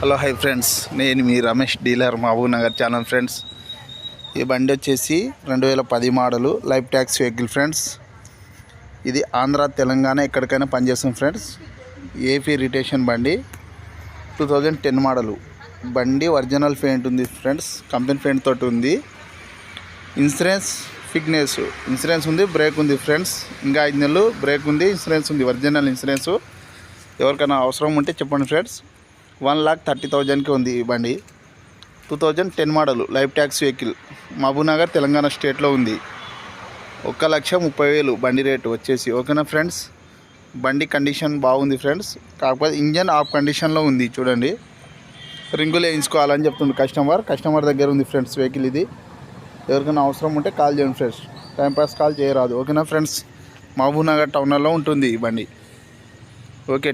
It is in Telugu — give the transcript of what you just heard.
హలో హై ఫ్రెండ్స్, నేను మీ Ramesh dealer Mahbub Nagar channel friends. ఈ బండి వచ్చేసి 2010 model life tax vehicle friends. ఇది ఆంధ్ర తెలంగాణ ఎక్కడికైనా పనిచేస్తుంది ఫ్రెండ్స్. ఏపీ రిటేషన్ బండి 2010 మోడలు బండి. ఒరిజినల్ పెయింట్ ఉంది ఫ్రెండ్స్, కంపెనీ పెయింట్ తోటి ఉంది. ఇన్సూరెన్స్ ఇన్సూరెన్స్ ఉంది, బ్రేక్ ఉంది ఫ్రెండ్స్. ఇంకా 5 నెలలు బ్రేక్ ఉంది, ఇన్సూరెన్స్ ఉంది, ఒరిజినల్ ఇన్సూరెన్స్. ఎవరికైనా అవసరం ఉంటే చెప్పండి ఫ్రెండ్స్. 1,30,000కి ఉంది ఈ బండి. 2010 model life tax vehicle, Mahabubnagar Telangana స్టేట్లో ఉంది. 1,30,000 బండి రేటు వచ్చేసి. ఓకేనా ఫ్రెండ్స్. బండి కండిషన్ బాగుంది ఫ్రెండ్స్, కాకపోతే ఇంజన్ ఆఫ్ కండిషన్లో ఉంది. చూడండి, రింగులు వేయించుకోవాలని చెప్తుంది కస్టమర్ దగ్గర ఉంది ఫ్రెండ్స్ వెహికల్ ఇది. ఎవరికైనా అవసరం ఉంటే కాల్ చేయండి ఫ్రెండ్స్, టైంపాస్ కాల్ చేయరాదు. ఓకేనా ఫ్రెండ్స్. మహబూబ్ నగర్ టౌన్లో ఉంటుంది ఈ బండి. ఓకే.